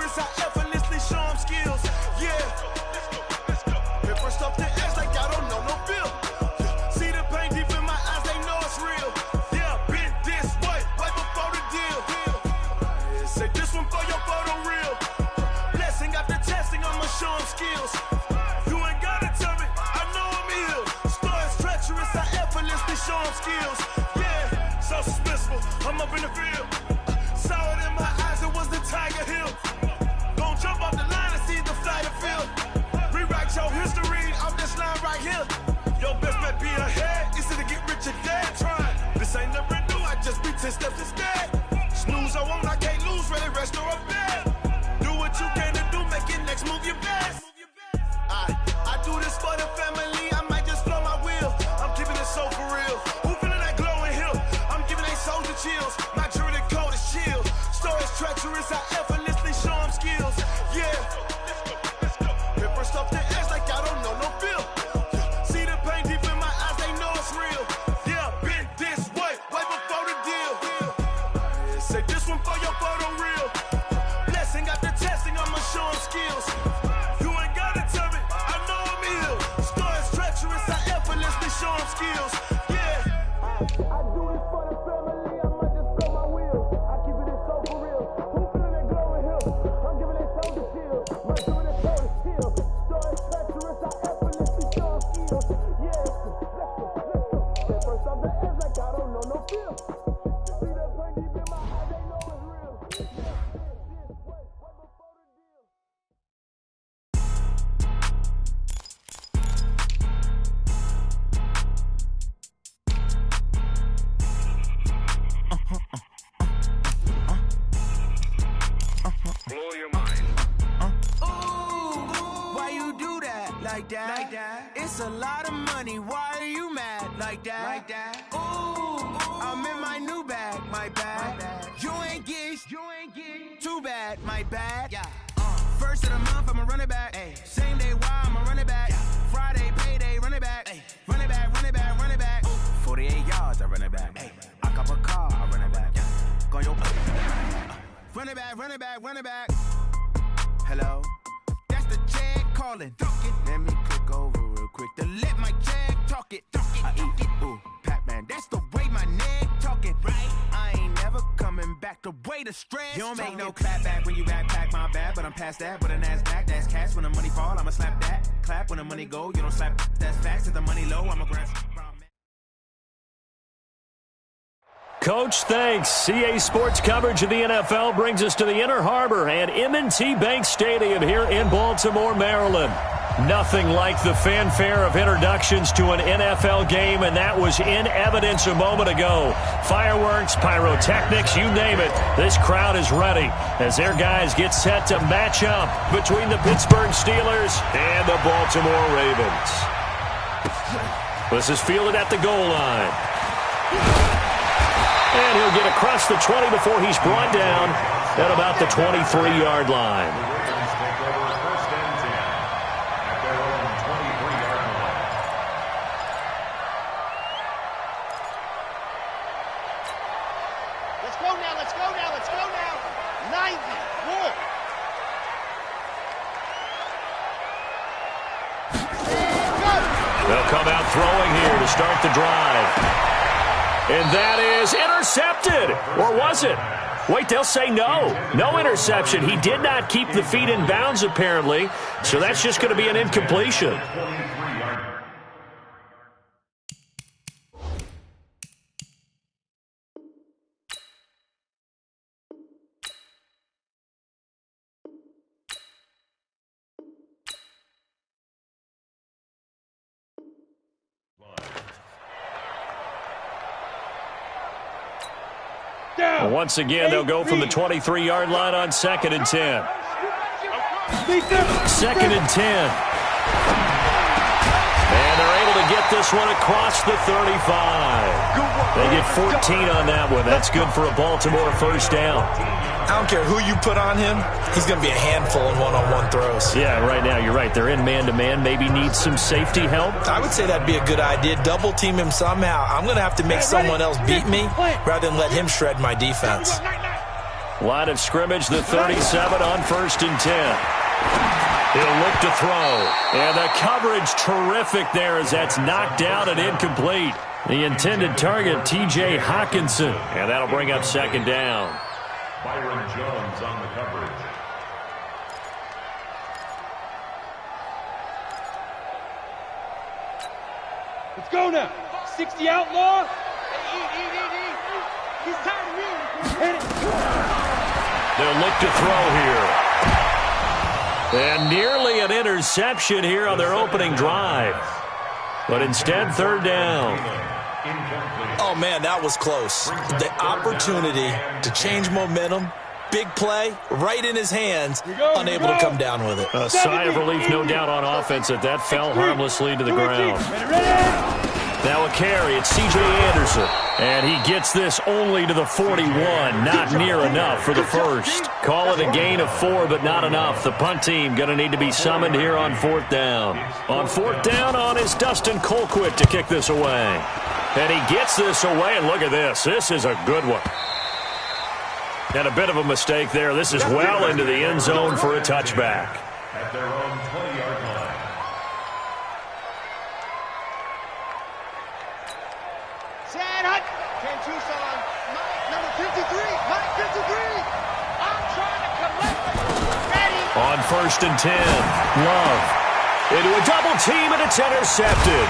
treacherous, I effortlessly show them skills. Yeah. Hit first off the edge like I don't know no feel. See the pain deep in my eyes, they know it's real. Yeah, been this way, way before the deal. Say this one for your photo reel. Blessing after testing, I'ma show them skills. You ain't gotta tell me, I know I'm ill. Stories treacherous, I effortlessly show them skills. Yeah, so suspenseful, I'm up in the field. Saw it in my eyes, it was the Tiger Hill. Gon' jump off the line and see the flight of field. Rewrite your history, I'm this line right here. Your best bet be ahead, easy to get rich or dead. Trying, this ain't never new, I just be 10 steps instead. Snooze I won't, I can't lose, ready, rest or a bed. Do what you can to do, make it next move your best. I do this for the family, I might just blow my wheel. I'm keeping it so for real. Who feeling that glowing hill? I'm giving they soldier chills. My jewelry code is chill. Stories treacherous, I effortlessly show them skills. Yeah. Hit first off the edge like I don't know no feel. See the pain deep in my eyes, they know it's real. Yeah, been this way, way before the deal. Say this one for your photo reel. Blessing after testing, I'ma show them skills. You ain't gotta tell me, I know I'm ill. Stories treacherous, I effortlessly show them skills. Yeah. I do this for the family, I might just blow my wheel. I keep it so for real. Who feeling that glowing hill? I'm giving they soldier chills. My jewelry code is chill. Stories treacherous, I effortlessly show them skills. Yeah, let's go. Hit first off the edge like I don't know no feel. See that pain deep in my eyes, they know it's real. Blow your mind. Why you do that? Like that? It's a lot of money. Why are you mad? Like that? Ooh, I'm in my new bag. My bad. You ain't get. Too bad. My bad. Yeah. First of the month, I'ma run it back. Ay. Same day, why I'ma run it back. Friday, payday, run it back. Ay. Run it back. 48 yards, I run it back. Ay. I cop a car, I run it back. Go your run it back. Hello? That's the check calling. Let me click over real quick to let my check talk it. I eat it. Ooh, Pac-Man, that's the way my neck talking. Right? I ain't never coming back the way the stress. You don't make no clap back when you backpack, my bad, but I'm past that. With a NASDAQ, that's cash. When the money fall, I'ma slap that. Clap when the money go, you don't slap. That's facts. If the money low, I'ma grab. Coach, thanks. CA Sports coverage of the NFL brings us to the Inner Harbor and M&T Bank Stadium here in Baltimore, Maryland. Nothing like the fanfare of introductions to an NFL game, and that was in evidence a moment ago. Fireworks, pyrotechnics, you name it. This crowd is ready as their guys get set to match up between the Pittsburgh Steelers and the Baltimore Ravens. This is fielded at the goal line. And he'll get across the 20 before he's brought down at about the 23-yard line. Let's go now. 90, more. They'll come out throwing here to start the drive. And that is intercepted. Or was it? Wait, they'll say no. No interception. He did not keep the feet in bounds, apparently. So that's just going to be an incompletion. Once again, they'll go from the 23-yard line on 2nd and 10. 2nd and 10. And they're able to get this one across the 35. They get 14 on that one. That's good for a Baltimore first down. I don't care who you put on him. He's going to be a handful in one-on-one throws. Yeah, right now, you're right. They're in man-to-man. Maybe need some safety help. I would say that'd be a good idea. Double-team him somehow. I'm going to have to make someone else beat me rather than let him shred my defense. Line of scrimmage, the 37 on 1st and 10. He'll look to throw. And the coverage terrific there as that's knocked down and incomplete. The intended target, T.J. Hawkinson. And that'll bring up 2nd down. Byron Jones on the coverage. Let's go now. 60 outlaw. Eat. He's tired of you. Hit it. They'll look to throw here. And nearly an interception here on their opening drive. But instead, 3rd down. Oh, man, that was close. The opportunity to change momentum, big play, right in his hands, unable to come down with it. A sigh of relief, no doubt, on offense that that fell harmlessly to the ground. Now a carry, it's C.J. Anderson. And he gets this only to the 41, not near enough for the first. Call it a gain of 4, but not enough. The punt team going to need to be summoned here on 4th down. On 4th down on is Dustin Colquitt to kick this away. And he gets this away, and look at this. This is a good one. And a bit of a mistake there. This is well into the end zone for a touchback. At their own 20-yard line. Sad Hunt. Ken Tucson. Mike, number 53. Mike, 53. I'm trying to collect it. Ready. On 1st and 10, Love. Into a double team, and it's intercepted.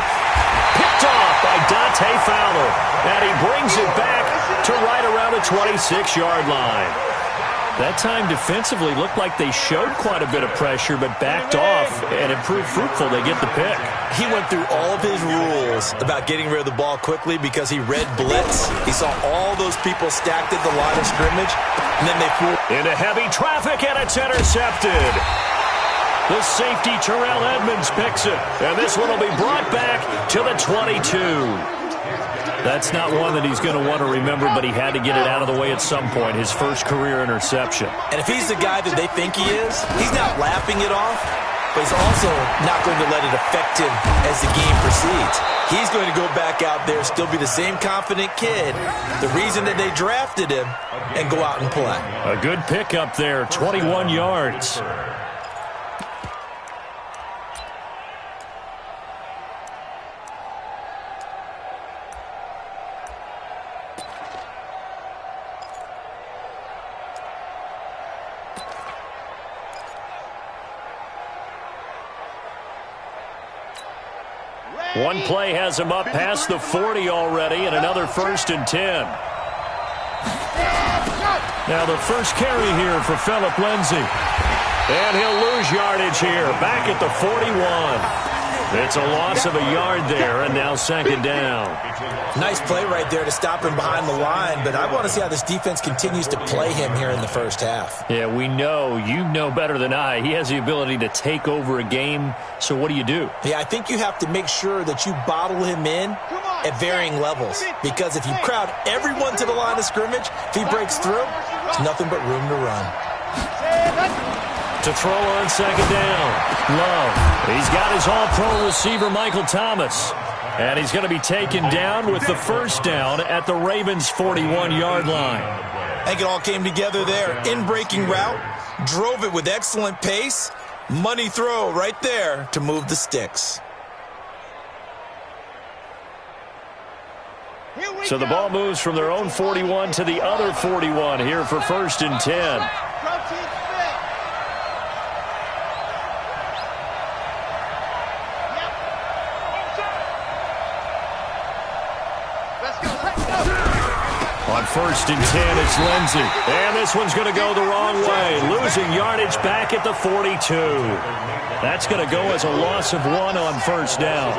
Picked off by Dante Fowler. And he brings it back to right around the 26-yard line. That time defensively looked like they showed quite a bit of pressure, but backed off and it proved fruitful. They get the pick. He went through all of his rules about getting rid of the ball quickly because he read blitz. He saw all those people stacked at the line of scrimmage, and then they flew into heavy traffic, and it's intercepted. The safety, Terrell Edmonds, picks it. And this one will be brought back to the 22. That's not one that he's going to want to remember, but he had to get it out of the way at some point, his first career interception. And if he's the guy that they think he is, he's not laughing it off, but he's also not going to let it affect him as the game proceeds. He's going to go back out there, still be the same confident kid, the reason that they drafted him, and go out and play. A good pickup there, 21 yards. One play has him up past the 40 already, and another 1st and 10. Now the first carry here for Phillip Lindsay. And he'll lose yardage here, back at the 41. It's a loss of a yard there, and now 2nd down. Nice play right there to stop him behind the line, but I want to see how this defense continues to play him here in the first half. Yeah, we know. You know better than I. He has the ability to take over a game, so what do? Yeah, I think you have to make sure that you bottle him in at varying levels, because if you crowd everyone to the line of scrimmage, if he breaks through, there's nothing but room to run. To throw on 2nd down, Love. He's got his all-pro receiver, Michael Thomas. And he's going to be taken down with the 1st down at the Ravens' 41-yard line. I think it all came together there. In-breaking route, drove it with excellent pace. Money throw right there to move the sticks. So the ball moves from their own 41 to the other 41 here for 1st and 10. On 1st and 10, it's Lindsay. And this one's going to go the wrong way. Losing yardage back at the 42. That's going to go as a loss of 1 on 1st down.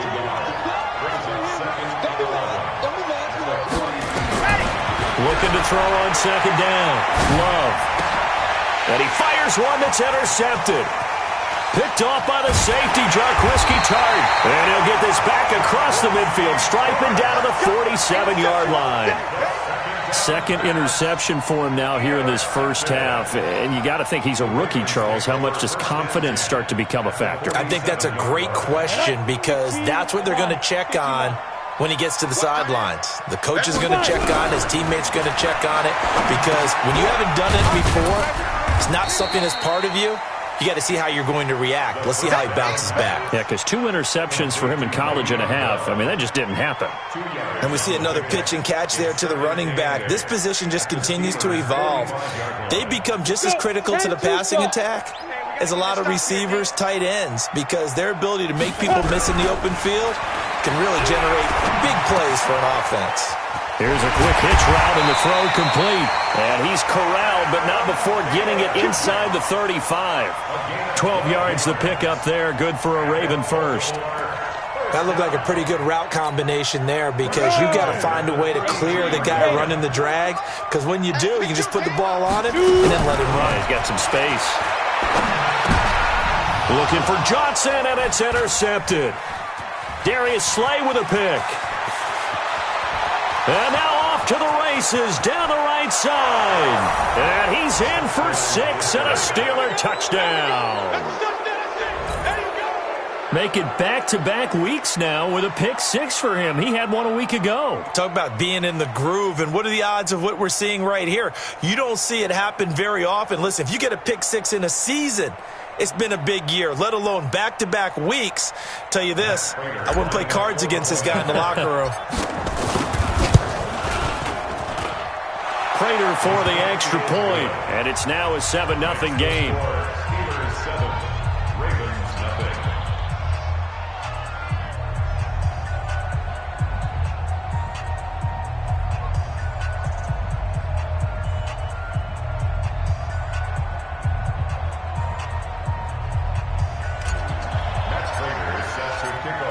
Looking to throw on 2nd down. Love. And he fires one that's intercepted. Picked off by the safety, Jarquiski Tart. And he'll get this back across the midfield stripe and down to the 47-yard line. 2nd interception for him now here in this first half. And you got to think he's a rookie, Charles. How much does confidence start to become a factor? I think that's a great question, because that's what they're going to check on when he gets to the sidelines. The coach is going to check on it. His teammates are going to check on it, because when you haven't done it before, it's not something that's part of you. You got to see how you're going to react. Let's see how he bounces back. Yeah, because 2 interceptions for him in college and a half. I mean, that just didn't happen. And we see another pitch and catch there to the running back. This position just continues to evolve. They become just as critical to the passing attack as a lot of receivers, tight ends, because their ability to make people miss in the open field can really generate big plays for an offense. Here's a quick hitch route, and the throw complete. And he's corralled, but not before getting it inside the 35. 12 yards the pickup there. Good for a Raven first. That looked like a pretty good route combination there, because you've got to find a way to clear the guy running the drag, because when you do, you can just put the ball on him and then let him run. He's got some space. Looking for Johnson, and it's intercepted. Darius Slay with a pick. And now off to the races down the right side. And he's in for 6 and a Steeler touchdown. Make it back-to-back weeks now with a pick 6 for him. He had one a week ago. Talk about being in the groove, and what are the odds of what we're seeing right here? You don't see it happen very often. Listen, if you get a pick 6 in a season, it's been a big year, let alone back-to-back weeks. Tell you this, I wouldn't play cards against this guy in the locker room. Prater for the extra point, and it's now a 7-0 game. Steelers 7, Ravens nothing.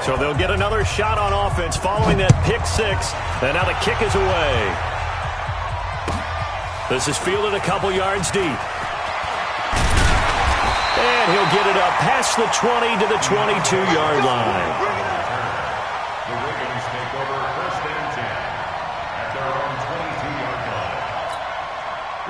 So they'll get another shot on offense following that pick 6, and now the kick is away. This is fielded a couple yards deep. And he'll get it up past the 20 to the 22-yard line. The Ravens take over 1st and 10 at their own 22-yard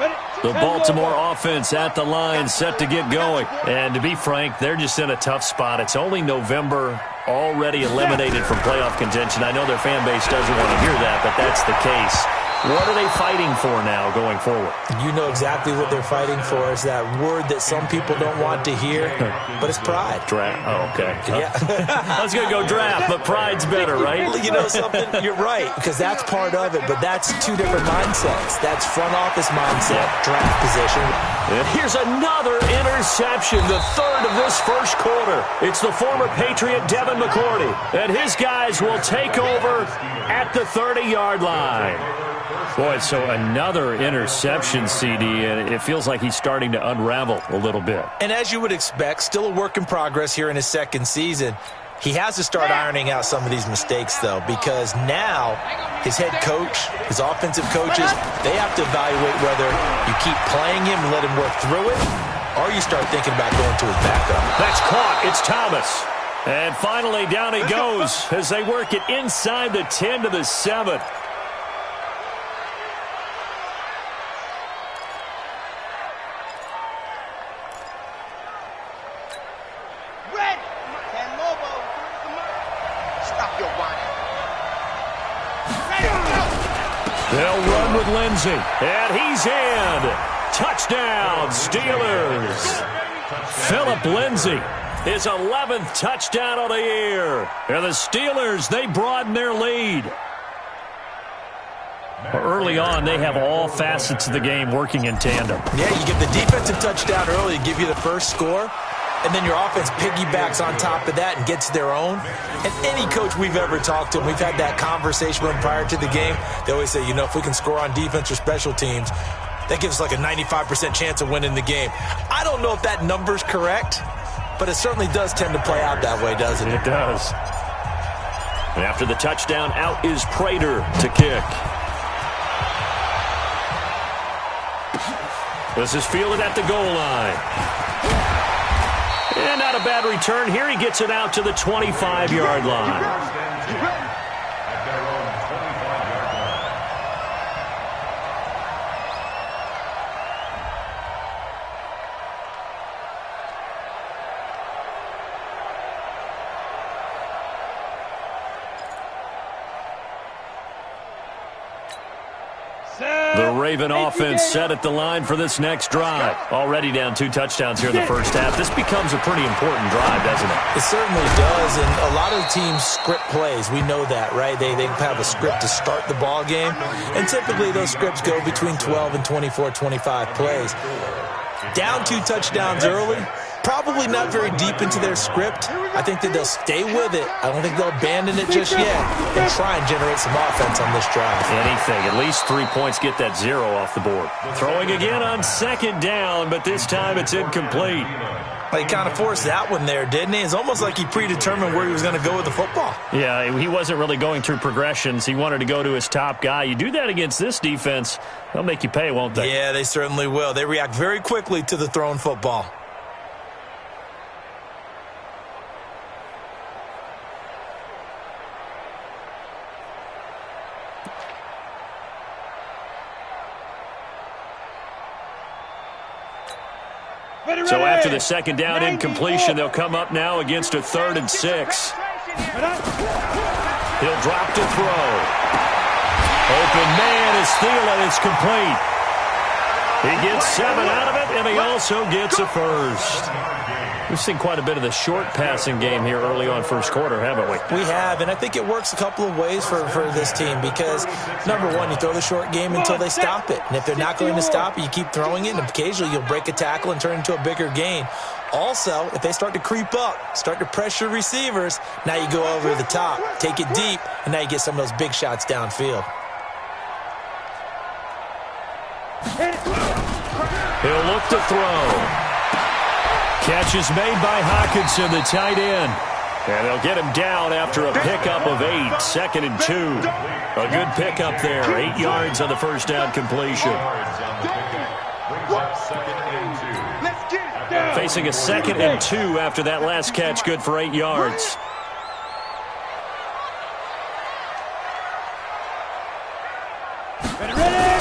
line. The Baltimore offense at the line, set to get going. And to be frank, they're just in a tough spot. It's only November, already eliminated from playoff contention. I know their fan base doesn't want to hear that, but that's the case. What are they fighting for now going forward? You know exactly what they're fighting for. Is that word that some people don't want to hear, but it's pride. Draft. Oh, okay. Yeah. I was going to go draft, but pride's better, right? You know something? You're right, because that's part of it, but that's 2 different mindsets. That's front office mindset, draft position. And here's another interception, the 3rd of this first quarter. It's the former Patriot Devin McCourty, and his guys will take over at the 30-yard line. Boy, so another interception, CD, and it feels like he's starting to unravel a little bit. And as you would expect, still a work in progress here in his 2nd season. He has to start ironing out some of these mistakes, though, because now his head coach, his offensive coaches, they have to evaluate whether you keep playing him and let him work through it, or you start thinking about going to his backup. That's caught. It's Thomas. And finally, down he goes as they work it inside the 10 to the 7. They'll run with Lindsey, and he's in. Touchdown, Steelers. Philip Lindsey, his 11th touchdown of the year. And the Steelers, they broaden their lead. Early on, they have all facets of the game working in tandem. Yeah, you get the defensive touchdown early to give you the first score, and then your offense piggybacks on top of that and gets their own. And any coach we've ever talked to, and we've had that conversation with them prior to the game, they always say, you know, if we can score on defense or special teams, that gives us like a 95% chance of winning the game. I don't know if that number's correct, but it certainly does tend to play out that way, doesn't it? It does. And after the touchdown, out is Prater to kick. This is fielded at the goal line. And not a bad return here. He gets it out to the 25-yard line. At their own 25-yard line. Raven offense set at the line for this next drive. Already down 2 touchdowns here in the first half. This becomes a pretty important drive, doesn't it? It certainly does, and a lot of the teams script plays. We know that, right? They have a script to start the ball game, and typically those scripts go between 12 and 24, 25 plays. Down 2 touchdowns early, probably not very deep into their script. I think that they'll stay with it. I don't think they'll abandon it just yet and try and generate some offense on this drive. Anything. At least 3 points, get that 0 off the board. Throwing again on 2nd down, but this time it's incomplete. He kind of forced that one there, didn't he? It's almost like he predetermined where he was going to go with the football. Yeah, he wasn't really going through progressions. He wanted to go to his top guy. You do that against this defense, they'll make you pay, won't they? Yeah, they certainly will. They react very quickly to the thrown football. So after the 2nd down incompletion, they'll come up now against a 3rd and 6. He'll drop to throw. Open man is Thielen. It's complete. He gets 7 out of it, and he also gets a first. We've seen quite a bit of the short passing game here early on first quarter, haven't we? We have, and I think it works a couple of ways for this team because, number one, you throw the short game until they stop it. And if they're not going to stop it, you keep throwing it, and occasionally you'll break a tackle and turn it into a bigger gain. Also, if they start to creep up, start to pressure receivers, now you go over the top, take it deep, and now you get some of those big shots downfield. He'll look to throw. Catch is made by Hawkinson, the tight end. And they'll get him down after a pickup of 8, 2nd and 2. A good pickup there, 8 yards on the first down completion. Facing a 2nd and 2 after that last catch, good for 8 yards.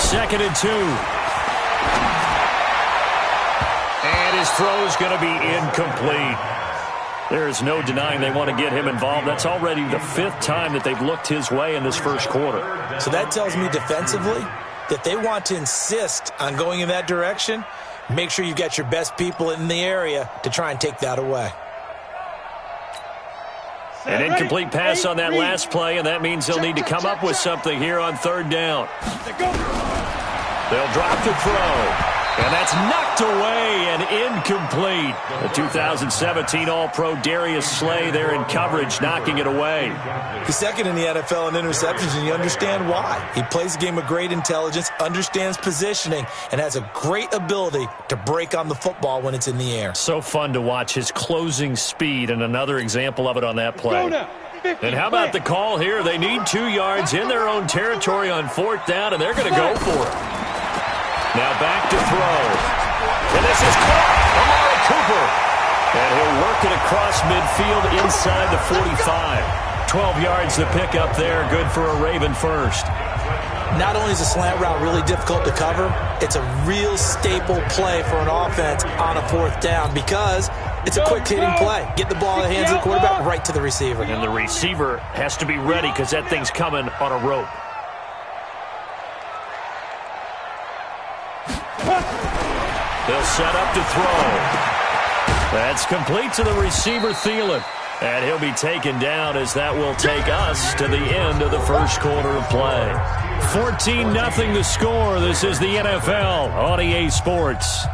Second and 2. And his throw is going to be incomplete. There is no denying they want to get him involved. That's already the 5th time that they've looked his way in this first quarter. So that tells me defensively that they want to insist on going in that direction. Make sure you've got your best people in the area to try and take that away. An incomplete pass on that last play, and that means they'll need to come up with something here on 3rd down. They'll drop to throw. And that's knocked away and incomplete. The 2017 All-Pro Darius Slay there in coverage, knocking it away. He's 2nd in the NFL in interceptions, and you understand why. He plays a game with great intelligence, understands positioning, and has a great ability to break on the football when it's in the air. So fun to watch his closing speed, and another example of it on that play. And how about the call here? They need 2 yards in their own territory on 4th down, and they're going to go for it. Now back to throw. And this is caught. Amari Cooper. And he'll work it across midfield inside the 45. 12 yards to pick up there. Good for a Raven first. Not only is a slant route really difficult to cover, it's a real staple play for an offense on a 4th down because it's a quick-hitting play. Get the ball in the hands of the quarterback right to the receiver. And the receiver has to be ready because that thing's coming on a rope. They'll set up to throw. That's complete to the receiver, Thielen. And he'll be taken down as that will take us to the end of the first quarter of play. 14-0 the score. This is the NFL on EA Sports.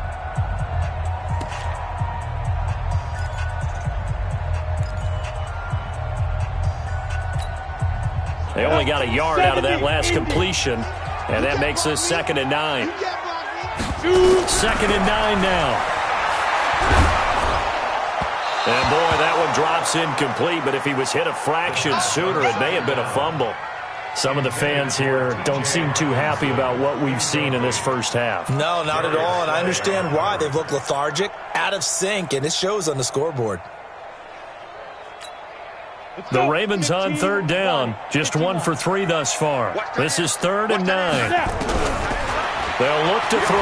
They only got a yard out of that last completion, and that makes us 2nd and 9. 2nd and 9 now. And boy, that one drops incomplete, but if he was hit a fraction sooner, it may have been a fumble. Some of the fans here don't seem too happy about what we've seen in this first half. No, not at all, and I understand why. They've looked lethargic, out of sync, and it shows on the scoreboard. The Ravens on 3rd down, just 1 for 3 thus far. This is 3rd and 9. They'll look to throw.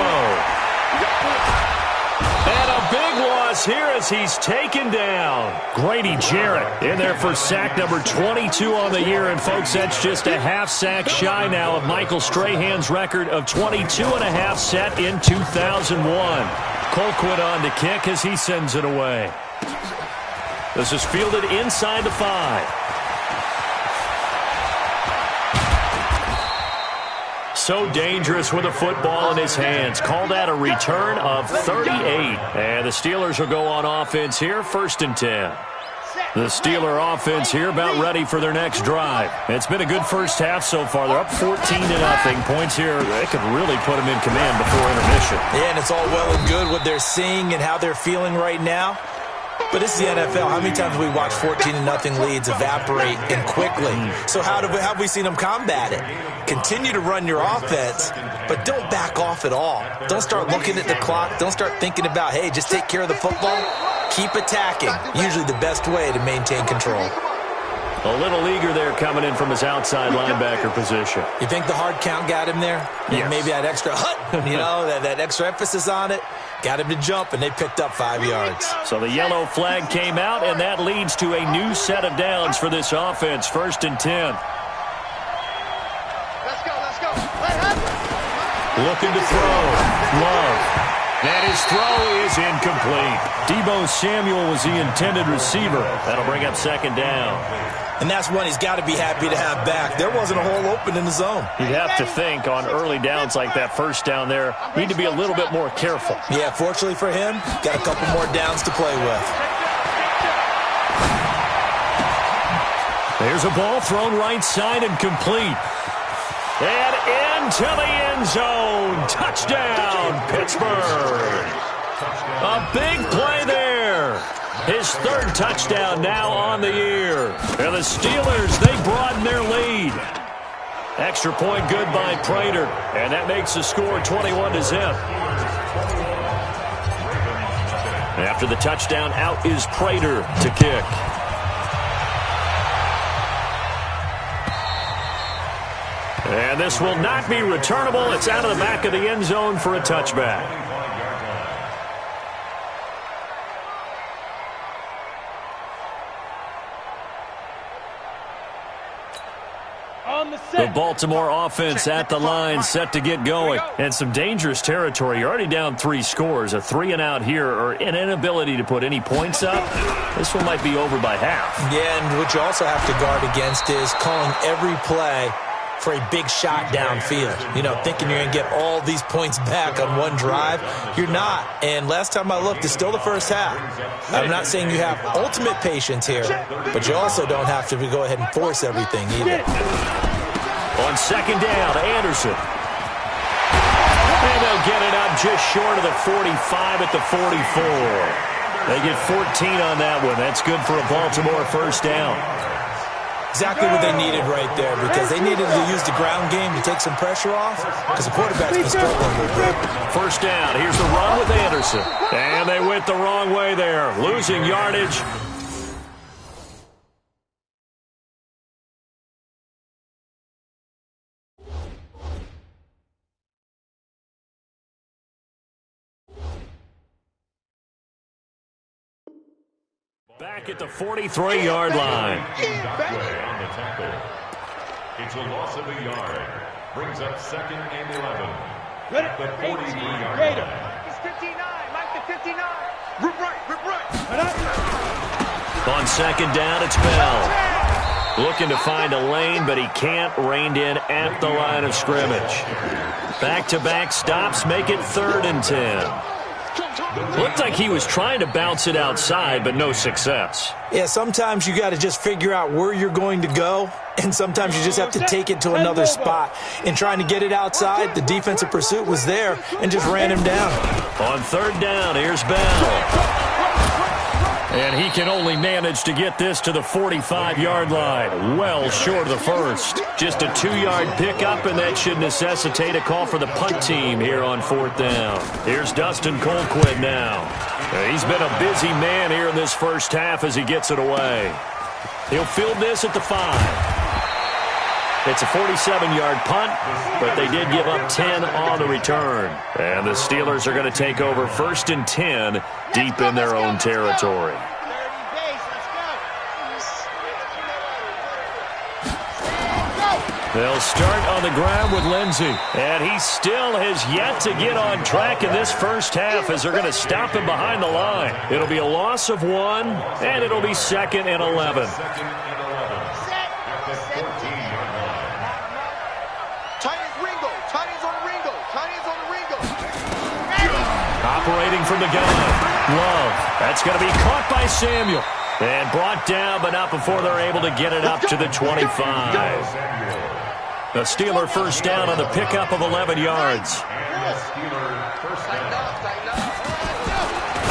And a big loss falls here as he's taken down. Grady Jarrett in there for sack number 22 on the year. And, folks, that's just a half sack shy now of Michael Strahan's record of 22.5 set in 2001. Colquitt on to kick as he sends it away. This is fielded inside the 5. So dangerous with a football in his hands. Called out a return of 38. And the Steelers will go on offense here, 1st and 10. The Steeler offense here about ready for their next drive. It's been a good first half so far. They're up 14-0. Points here, they could really put them in command before intermission. Yeah, and it's all well and good what they're seeing and how they're feeling right now. But this is the NFL. How many times have we watched 14-0 leads evaporate and quickly? So how have we seen them combat it? Continue to run your offense, but don't back off at all. Don't start looking at the clock. Don't start thinking about, hey, just take care of the football. Keep attacking. Usually the best way to maintain control. A little eager there coming in from his outside linebacker position. You think the hard count got him there? Yes. Maybe that extra that extra emphasis on it got him to jump, and they picked up 5 yards. So the yellow flag came out, and that leads to a new set of downs for this offense. 1st and 10. Let's go. Looking to throw. Love. And his throw is incomplete. Deebo Samuel was the intended receiver. That'll bring up 2nd down. And that's one he's got to be happy to have back. There wasn't a hole open in the zone. You'd have to think on early downs like that, 1st down there, need to be a little bit more careful. Yeah, fortunately for him, got a couple more downs to play with. There's a ball thrown right side and complete. And into the end zone. Touchdown, Pittsburgh. A big play there. His 3rd touchdown now on the year. And the Steelers, they broaden their lead. Extra point good by Prater. And that makes the score 21-0. After the touchdown, out is Prater to kick. And this will not be returnable. It's out of the back of the end zone for a touchback. The Baltimore offense at the line, set to get going. And some dangerous territory. You're already down 3 scores. A 3 and out here, or an inability to put any points up. This one might be over by half. Yeah, and what you also have to guard against is calling every play for a big shot downfield. You know, thinking you're going to get all these points back on one drive. You're not. And last time I looked, it's still the first half. I'm not saying you have ultimate patience here, but you also don't have to go ahead and force everything either. On 2nd down, Anderson. And they'll get it up just short of the 45 at the 44. They get 14 on that one. That's good for a Baltimore 1st down. Exactly what they needed right there, because they needed to use the ground game to take some pressure off, because the quarterback's been struggling a little bit. 1st down. Here's the run with Anderson. And they went the wrong way there, losing yardage. Back at the 43-yard line. On the tackle. It's a loss of a yard. Brings up 2nd and 11. At the 43-yard line. It's 59, like the 59. Rip right. On 2nd down, it's Bell. Looking to find a lane, but he can't. Reined in at the line of scrimmage. Back-to-back stops make it 3rd and 10. Looked like he was trying to bounce it outside, but no success. Yeah, sometimes you got to just figure out where you're going to go, and sometimes you just have to take it to another spot. In trying to get it outside, the defensive pursuit was there and just ran him down. On 3rd down, here's Bell. And he can only manage to get this to the 45-yard line. Well short of the 1st. Just a 2-yard pickup, and that should necessitate a call for the punt team here on 4th down. Here's Dustin Colquitt now. He's been a busy man here in this first half as he gets it away. He'll field this at the 5. It's a 47-yard punt, but they did give up 10 on the return. And the Steelers are going to take over 1st and 10 deep in their own territory. They'll start on the ground with Lindsey. And he still has yet to get on track in this first half as they're going to stop him behind the line. It'll be a loss of 1, and it'll be 2nd and 11. Operating from the gun. Love. That's going to be caught by Samuel. And brought down, but not before they're able to get it up to the 25. The Steeler first down on the pickup of 11 yards.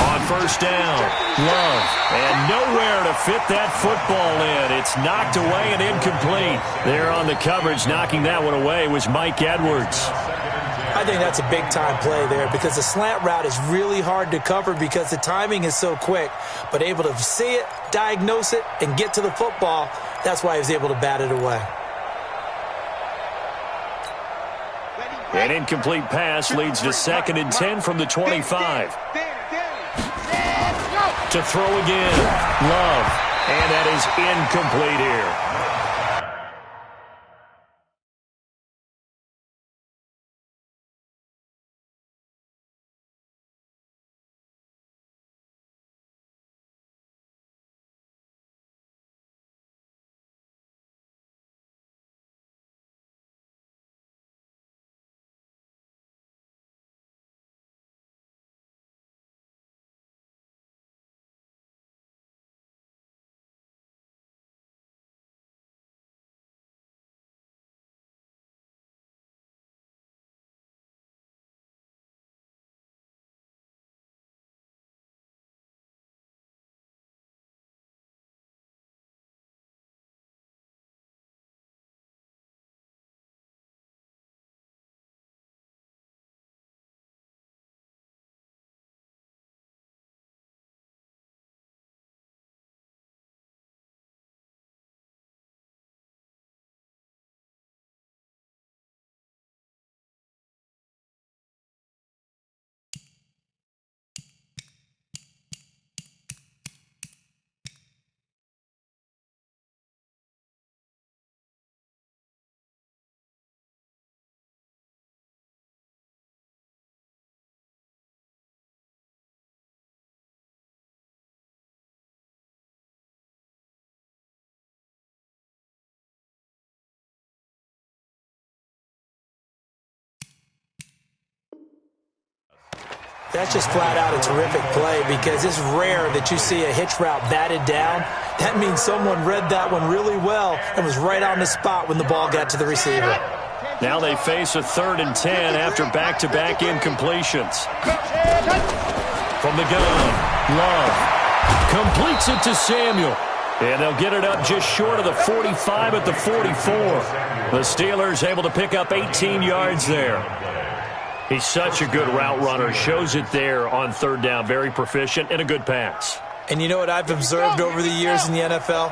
On first down, Love. And nowhere to fit that football in. It's knocked away and incomplete. There on the coverage, knocking that one away, was Mike Edwards. I think that's a big-time play there because the slant route is really hard to cover because the timing is so quick. But able to see it, diagnose it, and get to the football, that's why he was able to bat it away. An incomplete pass leads to 2nd and 10 from the 25. To throw again, Love. And that is incomplete here. That's just flat out a terrific play because it's rare that you see a hitch route batted down. That means someone read that one really well and was right on the spot when the ball got to the receiver. Now they face a 3rd and 10 after back-to-back incompletions. From the gun, Love completes it to Samuel. And they'll get it up just short of the 45 at the 44. The Steelers able to pick up 18 yards there. He's such a good route runner. Shows it there on 3rd down. Very proficient and a good pass. And you know what I've observed over the years in the NFL?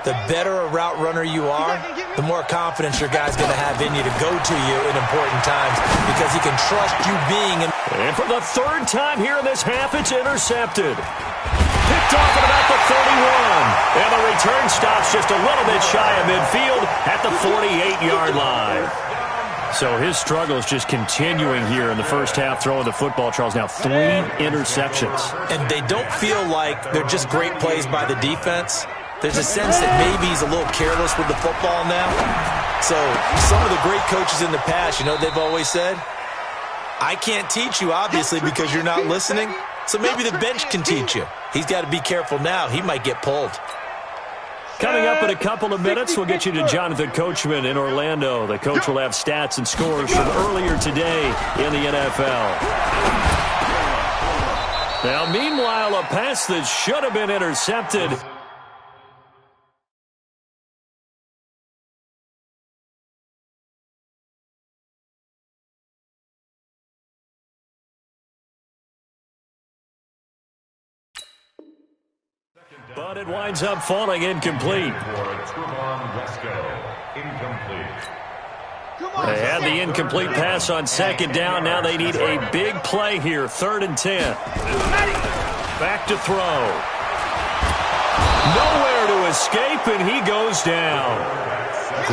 The better a route runner you are, the more confidence your guy's going to have in you to go to you in important times because he can trust you being in. And for the 3rd time here in this half, it's intercepted. Picked off at about the 31. And the return stops just a little bit shy of midfield at the 48-yard line. So his struggle is just continuing here in the first half, throwing the football, Charles. Now 3 interceptions. And they don't feel like they're just great plays by the defense. There's a sense that maybe he's a little careless with the football now. So some of the great coaches in the past, you know, they've always said, I can't teach you, obviously, because you're not listening. So maybe the bench can teach you. He's got to be careful now. He might get pulled. Coming up in a couple of minutes, we'll get you to Jonathan Coachman in Orlando. The coach will have stats and scores from earlier today in the NFL. Now, meanwhile, a pass that should have been intercepted. But it winds up falling incomplete. They had the incomplete pass on second down. Now they need a big play here. 3rd and 10. Back to throw. Nowhere to escape, and he goes down.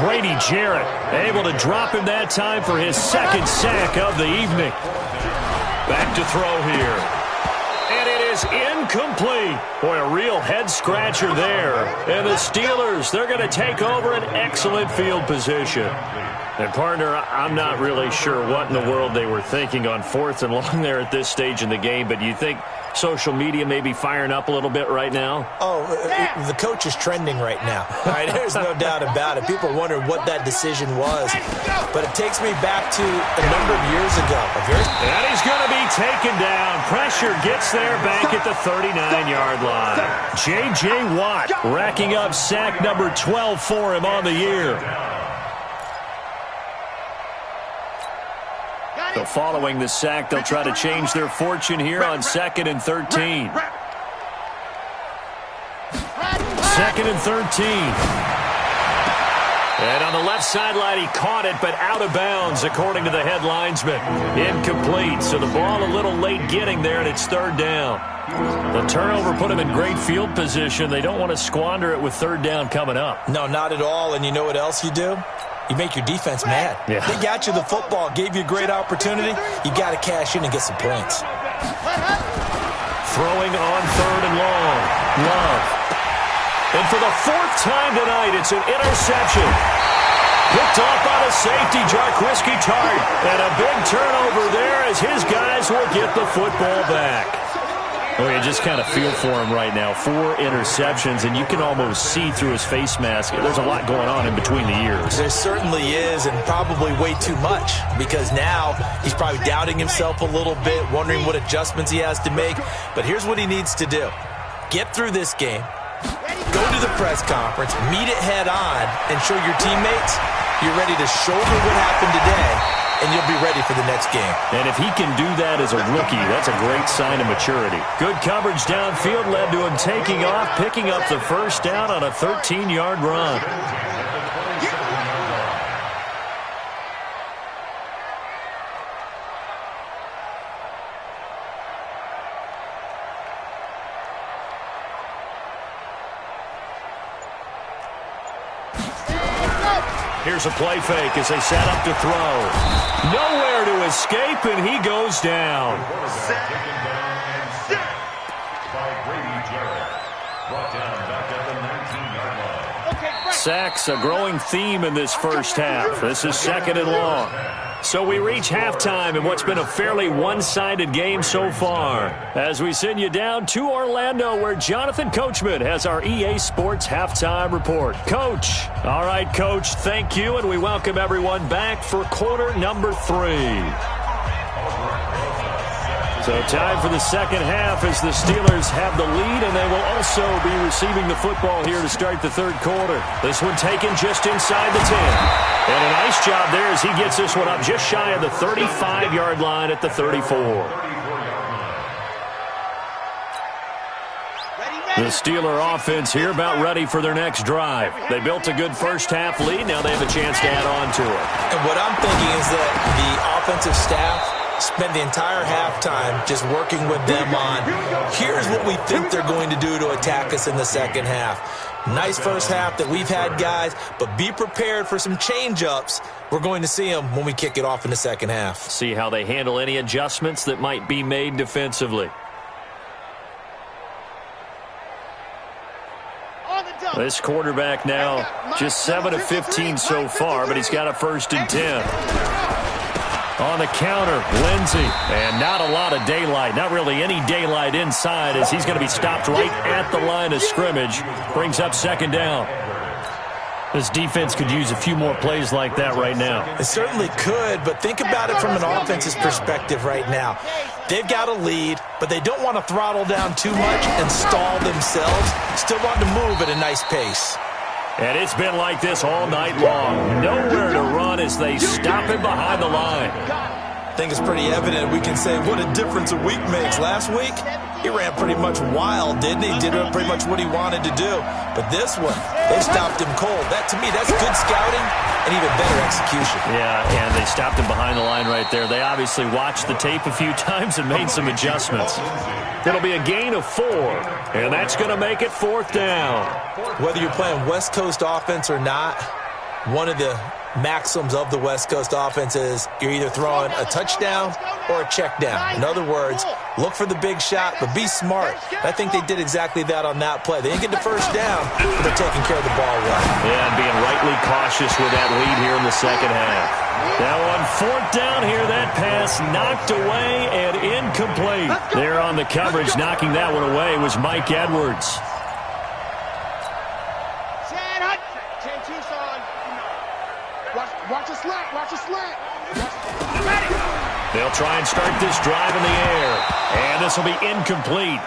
Grady Jarrett able to drop him that time for his 2nd sack of the evening. Back to throw here. And it is incomplete. Boy, a real head-scratcher there. And the Steelers, they're going to take over an excellent field position. And, partner, I'm not really sure what in the world they were thinking on 4th and long there at this stage in the game, but do you think social media may be firing up a little bit right now? Oh, the coach is trending right now. All right, there's no doubt about it. People wonder what that decision was. But it takes me back to a number of years ago. And he's going to be taken down. Pressure gets there back at the 39-yard line. J.J. Watt racking up sack number 12 for him on the year. So following the sack, they'll try to change their fortune here on 2nd and 13. 2nd and 13. And on the left sideline, he caught it, but out of bounds, according to the head linesman. Incomplete, so the ball a little late getting there, and it's 3rd down. The turnover put him in great field position. They don't want to squander it with 3rd down coming up. No, not at all, and you know what else you do? You make your defense mad. Yeah. They got you the football, gave you a great opportunity. You got to cash in and get some points. Throwing on 3rd and long. Love. And for the 4th time tonight, it's an interception. Picked off by the safety, Jarquiski Tart. And a big turnover there as his guys will get the football back. Oh, you just kind of feel for him right now. 4 interceptions, and you can almost see through his face mask. There's a lot going on in between the ears. There certainly is, and probably way too much, because now he's probably doubting himself a little bit, wondering what adjustments he has to make. But here's what he needs to do. Get through this game, go to the press conference, meet it head on, and show your teammates you're ready to shoulder what happened today, and you'll be ready for the next game. And if he can do that as a rookie, that's a great sign of maturity. Good coverage downfield led to him taking off, picking up the 1st down on a 13-yard run. Here's a play fake as they set up to throw. Nowhere to escape, and he goes down. Sacks, a growing theme in this first half. This is 2nd and long. So we reach halftime in what's been a fairly one-sided game so far. As we send you down to Orlando, where Jonathan Coachman has our EA Sports Halftime Report. Coach. All right, Coach, thank you, and we welcome everyone back for quarter number 3. So time for the 2nd half as the Steelers have the lead, and they will also be receiving the football here to start the 3rd quarter. This one taken just inside the 10. And a nice job there as he gets this one up just shy of the 35-yard line at the 34. The Steeler offense here about ready for their next drive. They built a good first-half lead. Now they have a chance to add on to it. And what I'm thinking is that the offensive staff spend the entire halftime just working with them on, here's what we think they're going to do to attack us in the 2nd half. Nice first half that we've had, guys, but be prepared for some change-ups. We're going to see them when we kick it off in the 2nd half. See how they handle any adjustments that might be made defensively. This quarterback now just 7 of 15 so far, but he's got a 1st and 10. On the counter, Lindsey, and not a lot of daylight, not really any daylight inside as he's going to be stopped right at the line of scrimmage. Brings up 2nd down. This defense could use a few more plays like that right now. It certainly could, but think about it from an offense's perspective right now. They've got a lead, but they don't want to throttle down too much and stall themselves. Still want to move at a nice pace. And it's been like this all night long. Nowhere to run as they stop him behind the line. I think it's pretty evident we can say what a difference a week makes. Last week, he ran pretty much wild, didn't he? Did pretty much what he wanted to do. But this one, they stopped him cold. That, to me, that's good scouting and even better execution. Yeah, and they stopped him behind the line right there. They obviously watched the tape a few times and made some adjustments. It'll be a gain of 4, and that's going to make it 4th down. Whether you're playing West Coast offense or not, one of the maxims of the West Coast offense is you're either throwing a touchdown or a check down. In other words, look for the big shot, but be smart. I think they did exactly that on that play. They didn't get the first down, but they're taking care of the ball well. Yeah, and being rightly cautious with that lead here in the second half. Now on 4th down here, that pass knocked away and incomplete. There on the coverage, knocking that one away was Mike Edwards. Watch a slant, watch a slant. They'll try and start this drive in the air. And this will be incomplete.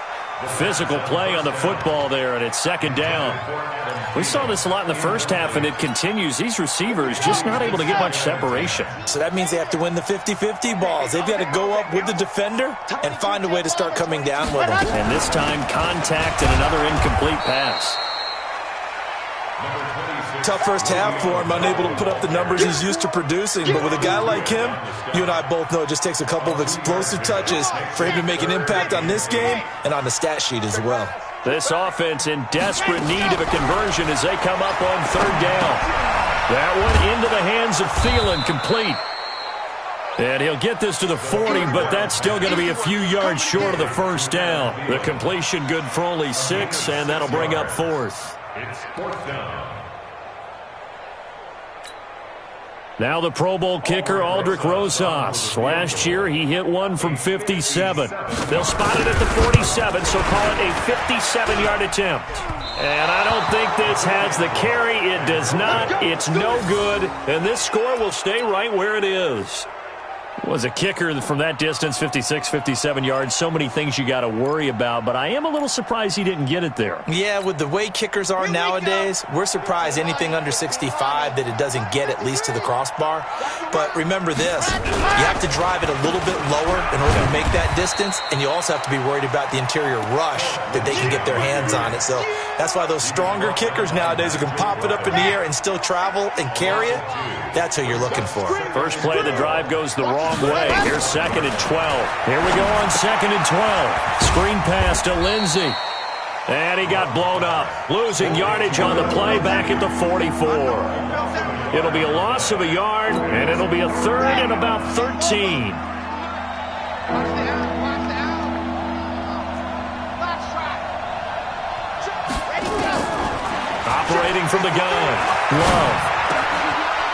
Physical play on the football there, and it's 2nd down. We saw this a lot in the first half, and it continues. These receivers just not able to get much separation. So that means they have to win the 50-50 balls. They've got to go up with the defender and find a way to start coming down with them. And this time, contact and another incomplete pass. Tough first half for him, unable to put up the numbers he's used to producing. But with a guy like him, you and I both know it just takes a couple of explosive touches for him to make an impact on this game and on the stat sheet as well. This offense in desperate need of a conversion as they come up on 3rd down. That one into the hands of Thielen, complete. And he'll get this to the 40, but that's still going to be a few yards short of the 1st down. The completion good for only 6, and that'll bring up 4th. It's 4th down. Now the Pro Bowl kicker, Aldrick Rosas. Last year, he hit one from 57. They'll spot it at the 47, so call it a 57-yard attempt. And I don't think this has the carry. It does not. It's no good. And this score will stay right where it is. Was a kicker from that distance, 56, 57 yards. So many things you got to worry about, but I am a little surprised he didn't get it there. Yeah, with the way kickers are nowadays, we're surprised anything under 65 that it doesn't get at least to the crossbar. But remember this, you have to drive it a little bit lower in order to make that distance, and you also have to be worried about the interior rush that they can get their hands on it. So that's why those stronger kickers nowadays who can pop it up in the air and still travel and carry it, that's who you're looking for. First play of the drive goes the wrong way. Here's 2nd and 12. Here we go on 2nd and 12. Screen pass to Lindsey. And he got blown up. Losing yardage on the play back at the 44. It'll be a loss of a yard, and it'll be a 3rd and about 13. Operating from the gun. Love.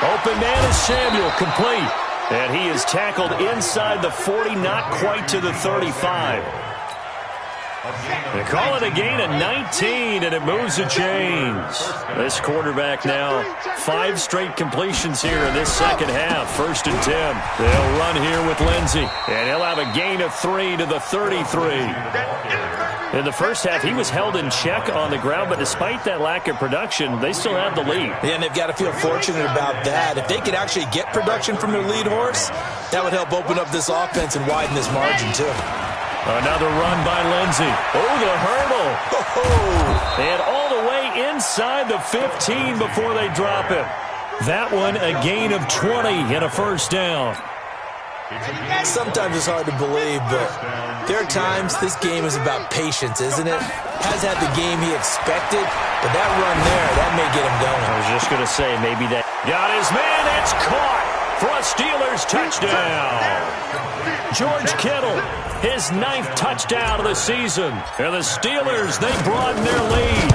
Open man is Samuel, complete. And he is tackled inside the 40, not quite to the 35. They call it a gain of 19, and it moves the chains. This quarterback now, 5 straight completions here in this second half. 1st and 10. They'll run here with Lindsey, and he'll have a gain of 3 to the 33. In the first half, he was held in check on the ground, but despite that lack of production, they still have the lead. Yeah, and they've got to feel fortunate about that. If they could actually get production from their lead horse, that would help open up this offense and widen this margin, too. Another run by Lindsey. Oh, the hurdle. Oh. And all the way inside the 15 before they drop him. That one, a gain of 20 and a 1st down. Sometimes it's hard to believe, but there are times this game is about patience, isn't it? Has had the game he expected, but that run there, that may get him going. I was just going to say, maybe that got his man. It's caught for a Steelers touchdown. George Kittle, his 9th touchdown of the season. And the Steelers, they broaden their lead.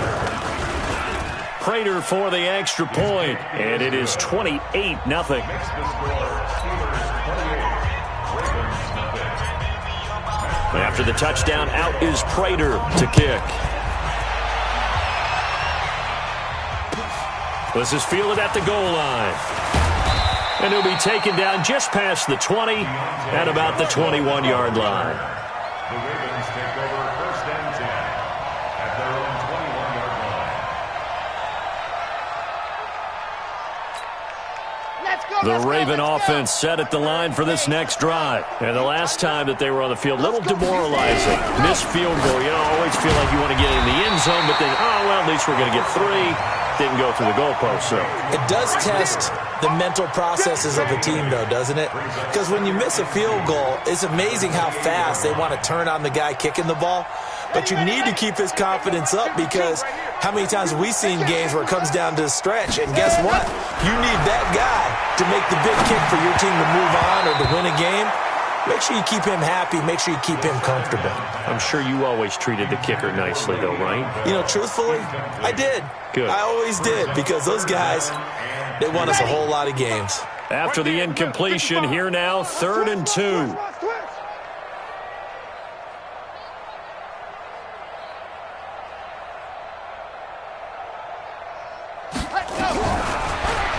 Prater for the extra point, and it is 28-0. After the touchdown, out is Prater to kick. This is fielded at the goal line. And he'll be taken down just past the 20 at about the 21-yard line. The Ravens take over 1st and 10 at their own 21-yard line. Let's The Raven offense set at the line for this next drive. And the last time that they were on the field, a little demoralizing. Missed field goal. You always feel like you want to get in the end zone, but then, oh, well, at least we're going to get 3. Didn't go through the goalpost, so. It does test the mental processes of a team, though, doesn't it? Because when you miss a field goal, it's amazing how fast they want to turn on the guy kicking the ball. But you need to keep his confidence up, because how many times have we seen games where it comes down to a stretch, and guess what? You need that guy to make the big kick for your team to move on or to win a game. Make sure you keep him happy. Make sure you keep him comfortable. I'm sure you always treated the kicker nicely, though, right? You know, truthfully, I did. Good. I always did, because those guys, they won us a whole lot of games. After the incompletion, here now, 3rd and 2.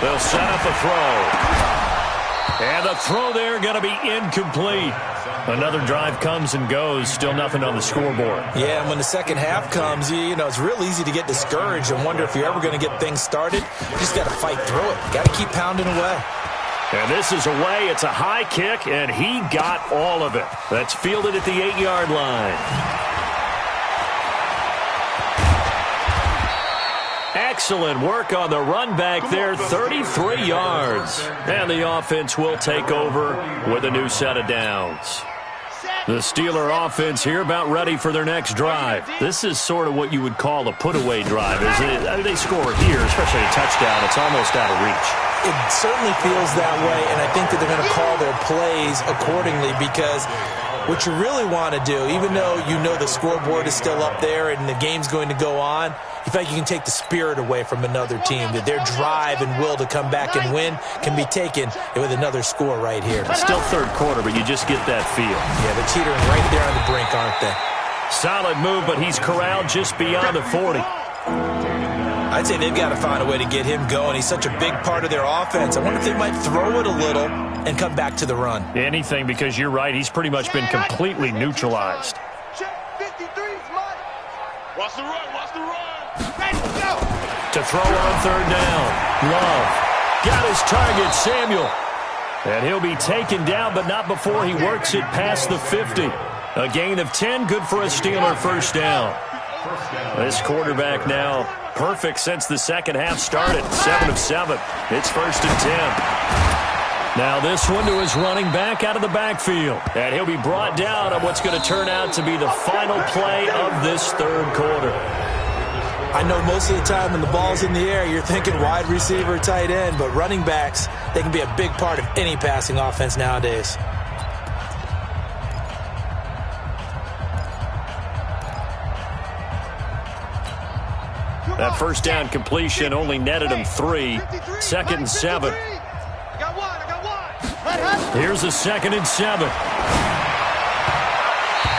They'll set up a throw. And the throw there going to be incomplete. Another drive comes and goes. Still nothing on the scoreboard. Yeah, and when the second half comes, you know, it's real easy to get discouraged and wonder if you're ever going to get things started. You just got to fight through it. Got to keep pounding away. And this is away. It's a high kick, and he got all of it. That's fielded at the 8-yard line. Excellent work on the run back there, 33 yards. And the offense will take over with a new set of downs. The Steeler offense here about ready for their next drive. This is sort of what you would call a put-away drive, isn't it? I mean, they score here, especially a touchdown. It's almost out of reach. It certainly feels that way, and I think that they're going to call their plays accordingly, because what you really want to do, even though you know the scoreboard is still up there and the game's going to go on, you feel like you can take the spirit away from another team, that their drive and will to come back and win can be taken with another score right here. It's still third quarter, but you just get that feel. Yeah, they're teetering right there on the brink, aren't they? Solid move, but he's corralled just beyond the 40. I'd say they've got to find a way to get him going. He's such a big part of their offense. I wonder if they might throw it a little and come back to the run. Anything, because you're right. He's pretty much been completely neutralized. Watch the run, watch the run. To throw on third down. Love got his target, Samuel. And he'll be taken down, but not before he works it past the 50. A gain of 10, good for a Steeler first down. This quarterback now perfect since the second half started. 7 of 7. It's 1st and 10. Now this one to his running back out of the backfield. And he'll be brought down on what's going to turn out to be the final play of this third quarter. I know most of the time when the ball's in the air, you're thinking wide receiver, tight end, but running backs, they can be a big part of any passing offense nowadays. That first down completion only netted him 3. 2nd and 7. Here's a 2nd and 7.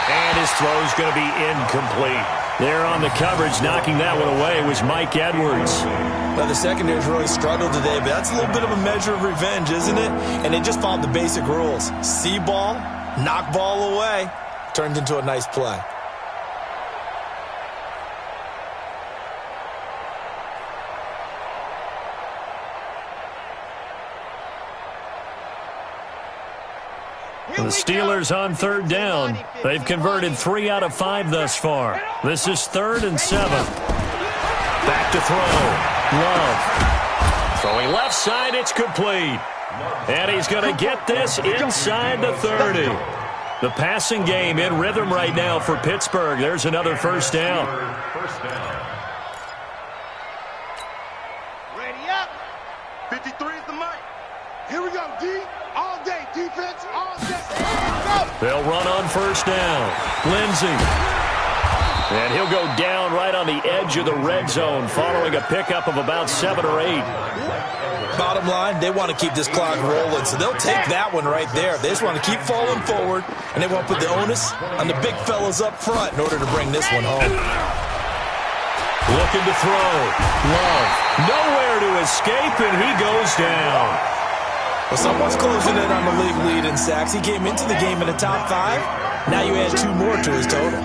And his throw's going to be incomplete. There on the coverage, knocking that one away, was Mike Edwards. Well, the secondary's really struggled today, but that's a little bit of a measure of revenge, isn't it? And they just followed the basic rules. See ball, knock ball away, turned into a nice play. The Steelers on third down. They've converted 3 out of 5 thus far. This is 3rd and 7. Back to throw. Love. Throwing left side, it's complete. And he's going to get this inside the 30. The passing game in rhythm right now for Pittsburgh. There's another first down. Ready up. 53 is the mic. Here we go, D. All day. Defense, all day. They'll run on first down. Lindsey. And he'll go down right on the edge of the red zone following a pickup of about 7 or 8. Bottom line, they want to keep this clock rolling, so they'll take that one right there. They just want to keep falling forward, and they want to put the onus on the big fellas up front in order to bring this one home. Looking to throw. Love. Nowhere to escape, and he goes down. Well, someone's closing in on the league lead in sacks. He came into the game in the top 5. Now you add 2 more to his total.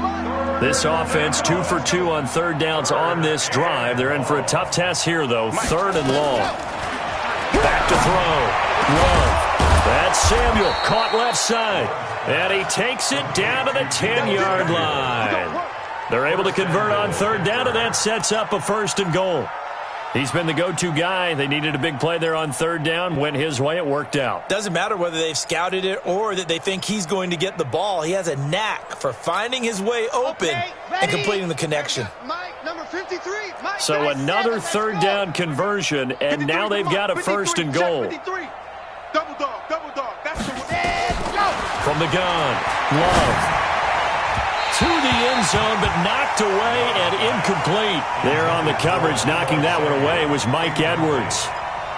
This offense 2 for 2 on third downs on this drive. They're in for a tough test here, though. 3rd and long. Back to throw. Love. That's Samuel, caught left side. And he takes it down to the 10-yard line. They're able to convert on third down, and that sets up a 1st and goal. He's been the go-to guy. They needed a big play there on third down. Went his way. It worked out. Doesn't matter whether they've scouted it or that they think he's going to get the ball. He has a knack for finding his way open and completing the connection. Number 53. So another third down conversion, and now they've got a 1st and goal. Double dog. That's the one. From the gun, Love. To the end zone, but knocked away and incomplete. There on the coverage, knocking that one away was Mike Edwards.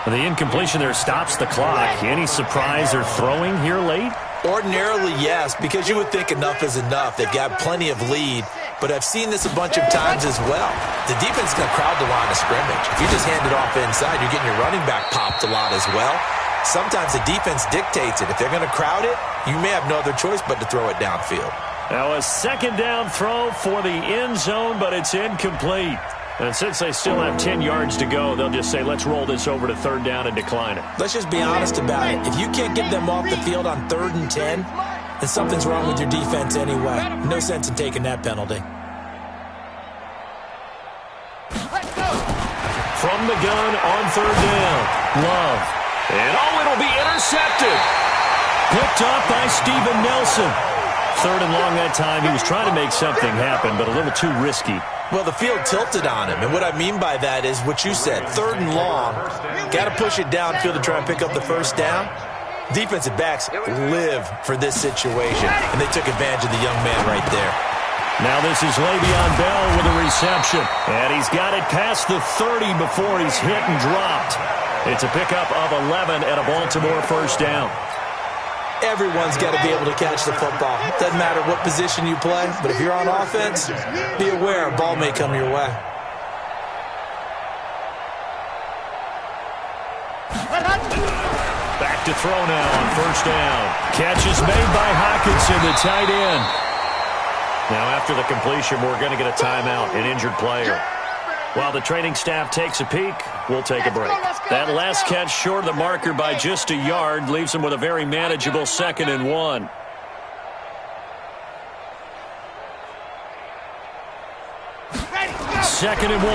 The incompletion there stops the clock. Any surprise they're throwing here late? Ordinarily, yes, because you would think enough is enough. They've got plenty of lead, but I've seen this a bunch of times as well. The defense is going to crowd the line of scrimmage. If you just hand it off inside, you're getting your running back popped a lot as well. Sometimes the defense dictates it. If they're going to crowd it, you may have no other choice but to throw it downfield. Now a 2nd down throw for the end zone, but it's incomplete. And since they still have 10 yards to go, they'll just say, let's roll this over to third down and decline it. Let's just be honest about it. If you can't get them off the field on 3rd and 10, then something's wrong with your defense anyway. No sense in taking that penalty. From the gun on third down, Love. And it'll be intercepted. Picked off by Steven Nelson. 3rd and long that time. He was trying to make something happen, but a little too risky. Well, the field tilted on him, and what I mean by that is what you said. 3rd and long, got to push it downfield to try and pick up the 1st down. Defensive backs live for this situation, and they took advantage of the young man right there. Now this is Le'Veon Bell with a reception, and he's got it past the 30 before he's hit and dropped. It's a pickup of 11 and a Baltimore 1st down. Everyone's got to be able to catch the football. Doesn't matter what position you play, but if you're on offense, be aware a ball may come your way. Back to throw now on 1st down. Catch is made by Hockenson, the tight end. Now after the completion, we're going to get a timeout, an injured player. While the training staff takes a peek, we'll take a break. That last catch short of the marker by just a yard leaves him with a very manageable 2nd and 1. Second and 1.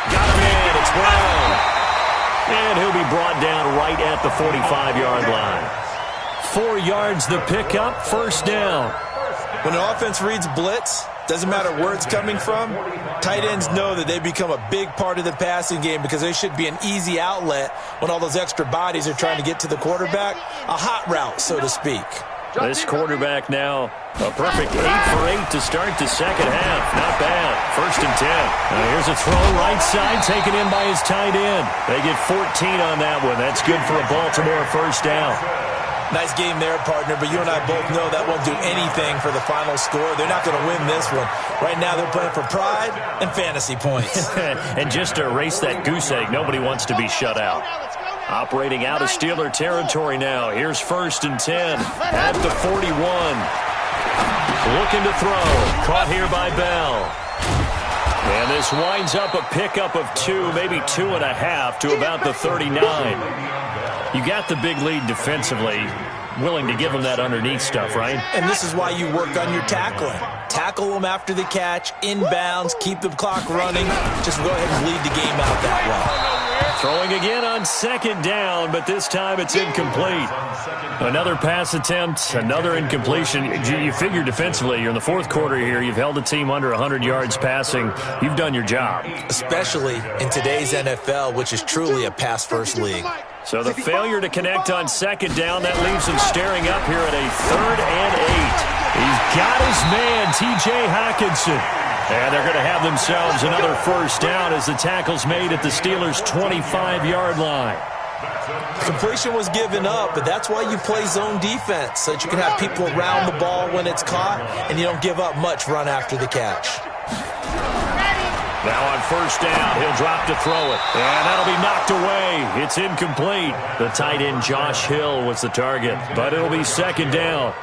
Got him in. It's Brown. And he'll be brought down right at the 45-yard line. 4 yards the pickup, 1st down. When an offense reads blitz, doesn't matter where it's coming from, tight ends know that they become a big part of the passing game because they should be an easy outlet when all those extra bodies are trying to get to the quarterback. A hot route, so to speak. This quarterback now, a perfect 8 for 8 to start the second half. Not bad. 1st and 10. Now here's a throw right side, taken in by his tight end. They get 14 on that one. That's good for a Baltimore 1st down. Nice game there, partner, but you and I both know that won't do anything for the final score. They're not going to win this one. Right now they're playing for pride and fantasy points. And just to erase that goose egg, nobody wants to be shut out. Operating out of Steeler territory now. Here's 1st and 10 at the 41. Looking to throw. Caught here by Bell. And this winds up a pickup of 2, maybe 2.5 to about the 39. You got the big lead defensively. Willing to give them that underneath stuff, right? And this is why you work on your tackling. Tackle them after the catch, inbounds, keep the clock running. Just go ahead and lead the game out that way. Throwing again on 2nd down, but this time it's incomplete. Another pass attempt, another incompletion. You figure defensively, you're in the 4th quarter here. You've held the team under 100 yards passing. You've done your job. Especially in today's NFL, which is truly a pass-first league. So the failure to connect on 2nd down, that leaves him staring up here at a 3rd and 8. He's got his man, T.J. Hockenson. And they're going to have themselves another 1st down as the tackle's made at the Steelers' 25-yard line. Completion was given up, but that's why you play zone defense, so that you can have people around the ball when it's caught, and you don't give up much run after the catch. Now on 1st down, he'll drop to throw it. And that'll be knocked away. It's incomplete. The tight end, Josh Hill, was the target. But it'll be 2nd down.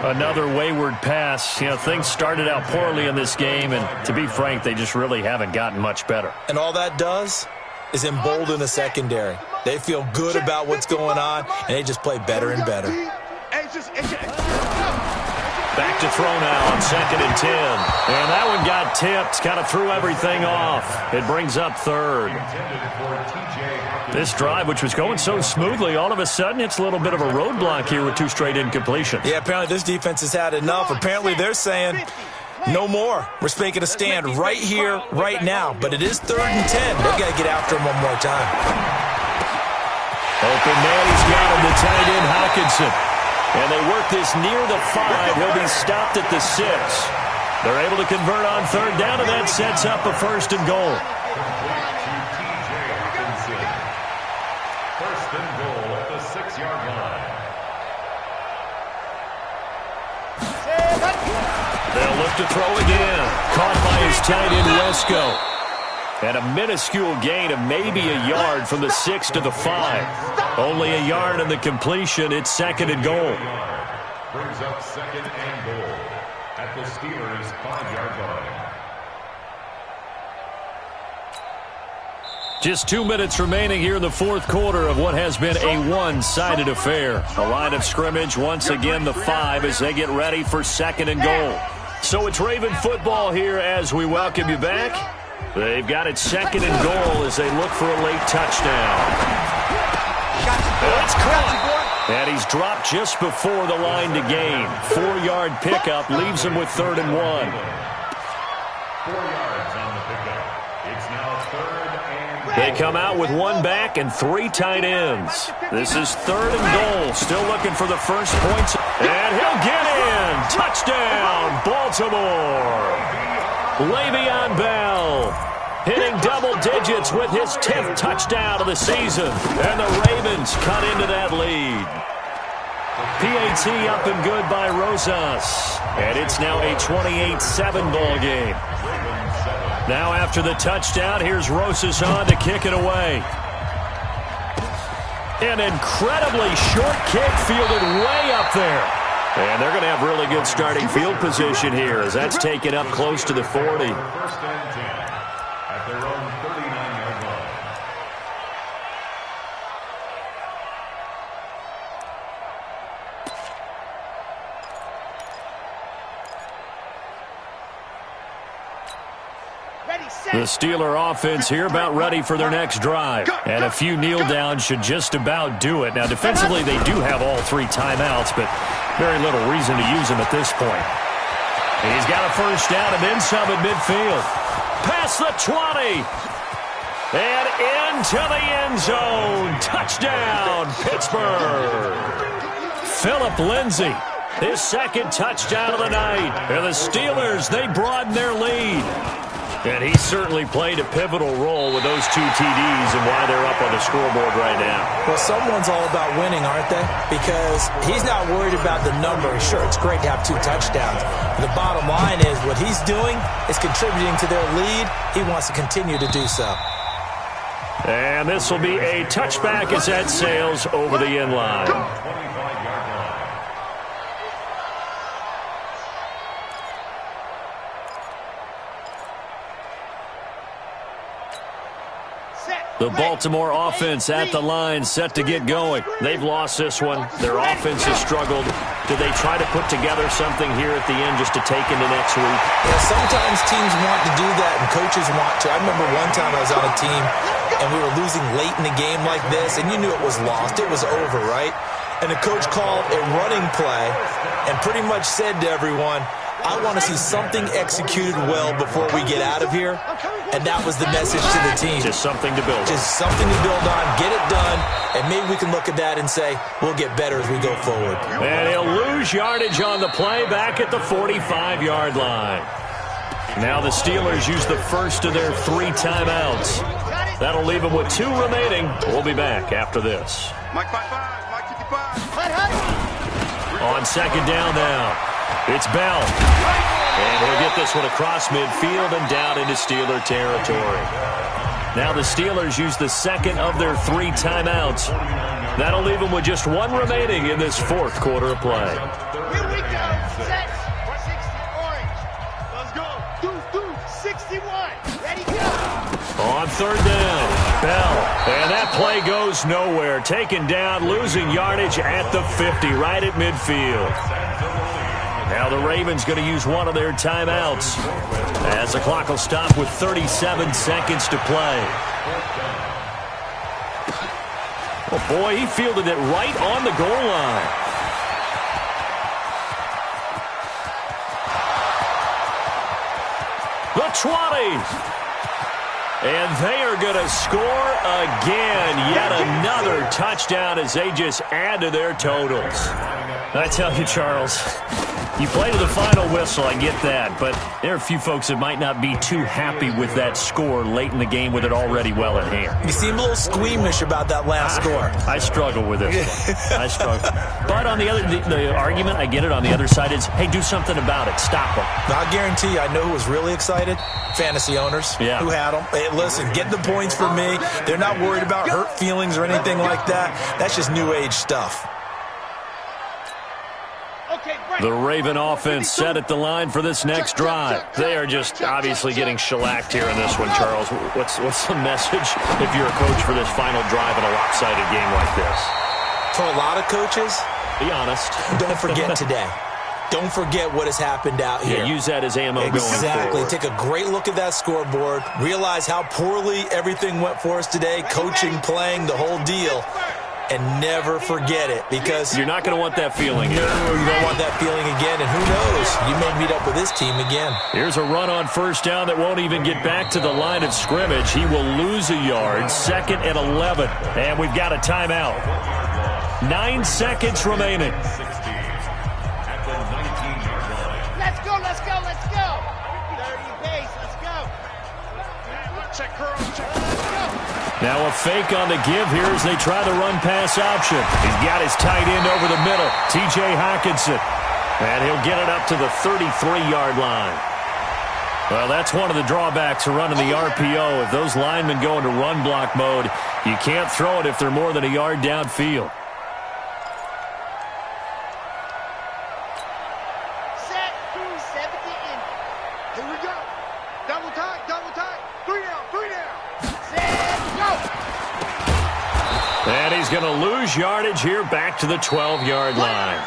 Another wayward pass. You know, things started out poorly in this game, and to be frank, they just really haven't gotten much better. And all that does is embolden the secondary. They feel good about what's going on, and they just play better and better. Back to throw now on 2nd and 10. And that one got tipped, kind of threw everything off. It brings up 3rd. This drive, which was going so smoothly, all of a sudden it's a little bit of a roadblock here with 2 straight incompletions. Yeah, apparently this defense has had enough. Apparently they're saying no more. We're making a stand right here, right now. But it is 3rd and 10. They've got to get after him one more time. Open man, he's got him, the tight end Hawkinson. And they work this near the 5. He'll be stopped at the 6. They're able to convert on 3rd down, and that sets up a 1st and goal. 1st and goal at the 6-yard line. They'll look to throw again. Caught by his tight end, Wesco. And a minuscule gain of maybe a yard from the 6 to the 5. Only a yard in the completion. It's 2nd and goal. Brings up 2nd and goal at the Steelers' 5-yard line. Just 2 minutes remaining here in the 4th quarter of what has been a one-sided affair. A line of scrimmage, once again the 5 as they get ready for 2nd and goal. So it's Raven football here as we welcome you back. They've got it 2nd and goal as they look for a late touchdown. It's caught. And he's dropped just before the line to gain. 4-yard pickup leaves him with 3rd and 1. 4 yards on the pickup. It's now 3rd and... They come out with 1 back and 3 tight ends. This is 3rd and goal. Still looking for the first points. And he'll get in. Touchdown, Baltimore. Le'Veon Bell hitting double digits with his 10th touchdown of the season. And the Ravens cut into that lead. PAT up and good by Rosas. And it's now a 28-7 ball game. Now after the touchdown, here's Rosas on to kick it away. An incredibly short kick fielded way up there. And they're going to have really good starting field position here as that's taken up close to the 40. 1st and 10 at their own 39-yard line. The Steeler offense here about ready for their next drive. And a few kneel downs should just about do it. Now, defensively, they do have all 3 timeouts, but very little reason to use them at this point. He's got a 1st down and then some at midfield. Past the 20. And into the end zone. Touchdown, Pittsburgh. Philip Lindsay, his 2nd touchdown of the night. And the Steelers, they broaden their lead. And he certainly played a pivotal role with those 2 TDs and why they're up on the scoreboard right now. Well, someone's all about winning, aren't they? Because he's not worried about the number. Sure, it's great to have 2 touchdowns. The bottom line is what he's doing is contributing to their lead. He wants to continue to do so. And this will be a touchback as that sails over the end line. 25-yard line. The Baltimore offense at the line, set to get going. They've lost this one. Their offense has struggled. Do they try to put together something here at the end just to take into next week? Yeah, sometimes teams want to do that and coaches want to. I remember one time I was on a team and we were losing late in the game like this, and you knew it was lost. It was over, right? And the coach called a running play and pretty much said to everyone, I want to see something executed well before we get out of here. And that was the message to the team. Just something to build on. Just something to build on, get it done, and maybe we can look at that and say, we'll get better as we go forward. And he'll lose yardage on the play back at the 45-yard line. Now the Steelers use the first of their 3 timeouts. That'll leave them with 2 remaining. We'll be back after this. Mike 5-5, Mike 55. On 2nd down now, it's Bell. And he'll get this one across midfield and down into Steeler territory. Now the Steelers use the 2nd of their 3 timeouts. That'll leave them with just 1 remaining in this 4th quarter of play. Here we go. Set. 60 orange. Let's go. 61. Ready, go. On third down, Bell. And that play goes nowhere. Taken down, losing yardage at the 50, right at midfield. Now the Ravens going to use one of their timeouts as the clock will stop with 37 seconds to play. Oh, boy, he fielded it right on the goal line. The 20. And they are going to score again. Yet another touchdown as they just add to their totals. I tell you, Charles, you play to the final whistle, I get that. But there are a few folks that might not be too happy with that score late in the game with it already well in hand. You seem a little squeamish about that last score. I struggle with this one. I struggle. But on the other, the argument, I get it, on the other side is, hey, do something about it. Stop them. I guarantee you, I know who was really excited. Fantasy owners who had them. Hey, listen, get the points for me. They're not worried about hurt feelings or anything like that. That's just new age stuff. The Raven offense set at the line for this next drive. They are just obviously getting shellacked here in this one, Charles. What's the message if you're a coach for this final drive in a lopsided game like this? For a lot of coaches, be honest. Don't forget today. Don't forget what has happened out here. Yeah, use that as ammo going forward. Exactly. Take a great look at that scoreboard. Realize how poorly everything went for us today. Coaching, playing, the whole deal. And never forget it, because you're not going to want that feeling. No, you don't want that feeling again. And who knows? You may meet up with this team again. Here's a run on first down that won't even get back to the line of scrimmage. He will lose a yard. 2nd and 11. And we've got a timeout. 9 seconds remaining. Let's go, let's go, let's go. 30 pace, let's go. Check curl, check. Let's go. Now a fake on the give here as they try the run-pass option. He's got his tight end over the middle, T.J. Hockenson. And he'll get it up to the 33-yard line. Well, that's one of the drawbacks of running the RPO. If those linemen go into run block mode, you can't throw it if they're more than a yard downfield. Set, 270 in. Here we go. Double tight, double tight. 3 down, 3 down. And he's going to lose yardage here back to the 12-yard line.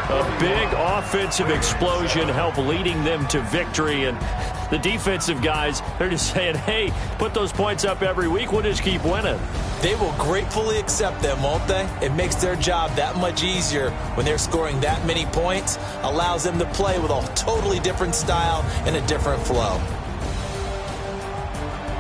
A big offensive explosion helped leading them to victory. And the defensive guys, they're just saying, hey, put those points up every week. We'll just keep winning. They will gratefully accept them, won't they? It makes their job that much easier when they're scoring that many points. Allows them to play with a totally different style and a different flow.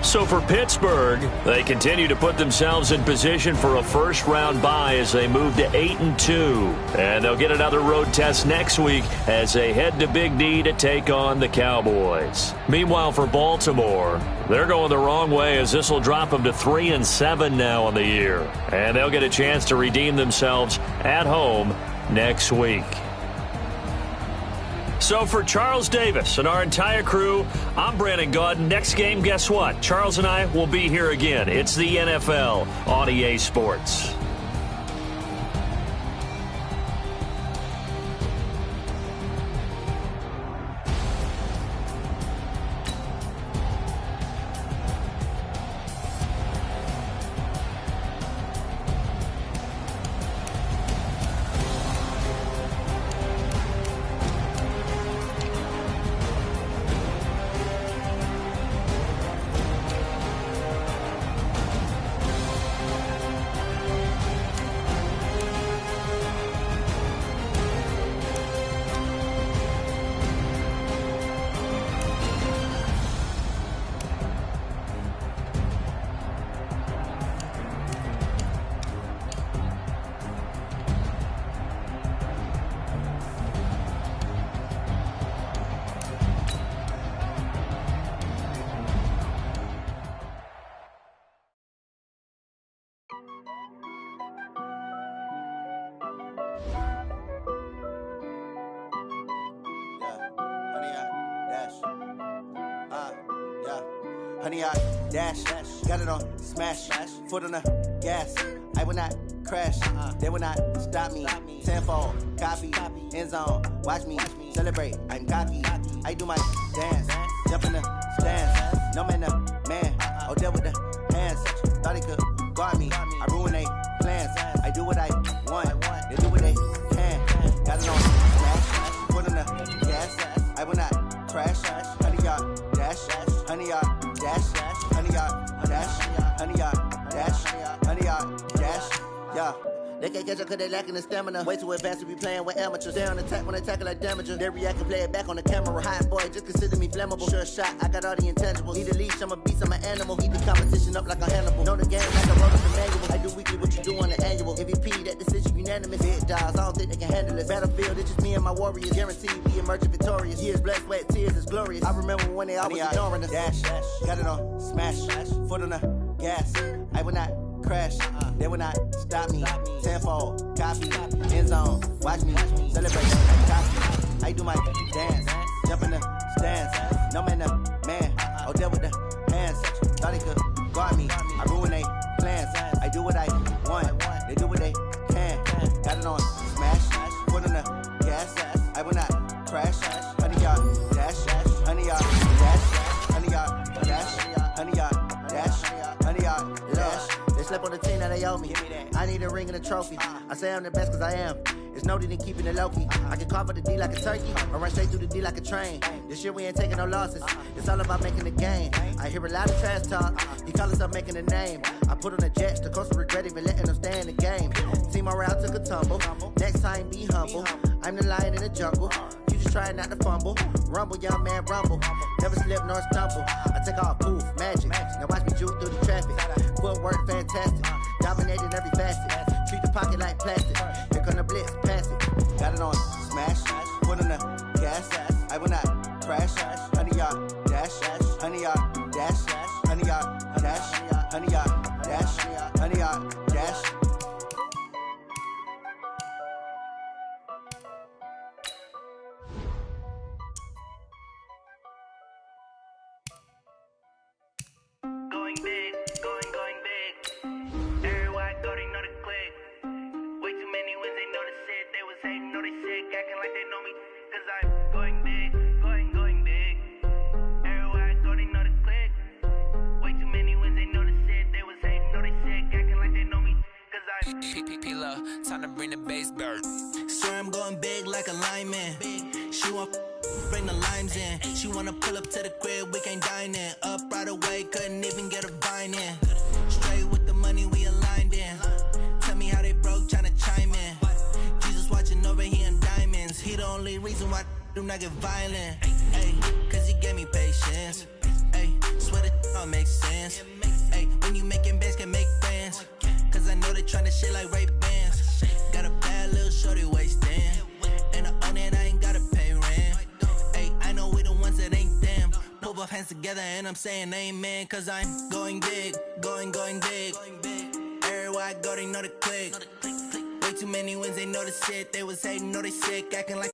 So for Pittsburgh, they continue to put themselves in position for a first-round bye as they move to 8-2. And they'll get another road test next week as they head to Big D to take on the Cowboys. Meanwhile, for Baltimore, they're going the wrong way as this will drop them to 3-7 now on the year. And they'll get a chance to redeem themselves at home next week. So for Charles Davis and our entire crew, I'm Brandon Gaudin. Next game, guess what? Charles and I will be here again. It's the NFL on EA Sports. Honey, I dash, got it on smash, foot on the gas. I will not crash, they will not stop me. Tenfold, copy, end zone, watch me celebrate. I'm cocky, I do my dance. jump in the stands. No man, oh, deal with the hands. Thought he could guard me. I ruin they plans. I do what I want. They do what they can. Got it on smash. Put on the gas. I will not crash. 100 yard dash. 100 yard dash. 100 yard dash. 100 yard dash. 100 yard dash. Yeah. They can't catch up cause they lacking the stamina. Way too advanced to be playing with amateurs. They on attack when they tackle like damager. They react and play it back on the camera. Hot boy, just consider me flammable. Sure shot, I got all the intangibles. Need a leash, I'm a beast, I'm an animal. Heat the competition up like a Hannibal. Know the game like I wrote up the manual. I do weekly what you do on the annual. MVP, that decision unanimous. Big dogs, I don't think they can handle it. Battlefield, it's just me and my warriors. Guaranteed we emerging victorious. Years, blood, sweat, tears, it's glorious. I remember when they always ignoring us. Dash, got it on smash. Foot on the gas. I will not crash, they will not stop me. Tenfold, copy, end zone, watch me, celebrate, copy. I do my dance, jump in the stands. No man, oh, deal with the hands. Thought he could guard me. I ruin they plans. I do what I want. They do what they can. Got it on smash, put on the gas. I will not crash. 100 yard dash, 100 yard dash, 100 yard dash, 100 yard dash, 100 yard dash. They slept on the team that they owe me. I need a ring and a trophy. I say I'm the best cause I am. It's no need in keeping it low-key. I can carve up the D like a turkey or run straight through the D like a train. This year we ain't taking no losses. It's all about making the game. I hear a lot of trash talk. You call us up making a name. I put on the Jets. The coach will regret even letting them stay in the game. Team morale took a tumble. Next time be humble. I'm the lion in the jungle. You just trying not to fumble. Rumble, young man, rumble. Never slip nor stumble. I take off, poof, magic. Now watch me juke through the traffic. Footwork fantastic. Dominating every facet. Treat the pocket like plastic. Here come the blitz, pass it. Got it on smash. Put on the gas. I will not crash. 100 yard dash. 100 yard dash. 100 yard dash. 100 yard dash. 100 yard dash. Going big, going big. Everywhere I go, they know the click. Way too many wins, they know the shit. They was hating, know they sick, acting like they know me. Cause I'm going big, going big. Everywhere I go, they know the click. Way too many wins, they know the shit. They was hating, know they sick, acting like they know me. Cause I'm P-P-P-Lo, time to bring the bass bird. Swear I'm going big like a lineman. She want bring the limes in. She wanna pull up to the crib, we can't dine in. Up right away, couldn't even get a vine in. Straight with the money we aligned in. Tell me how they broke, tryna chime in. Jesus watching over here in diamonds. He the only reason why I do not get violent. Ay, cause he gave me patience. Ay, swear that all makes sense. Ay, when you making bands, can make friends. Cause I know they tryna shit like Ray-Bans. Got a bad little shorty wasting. And I own it, I ain't gotta pay rent. Ay, I know we the ones that ain't them. Put both hands together and I'm saying amen. Cause I'm going big, going big. Everywhere I go, they know the click. Way too many wins, they know the shit. They was hating, know they sick, acting like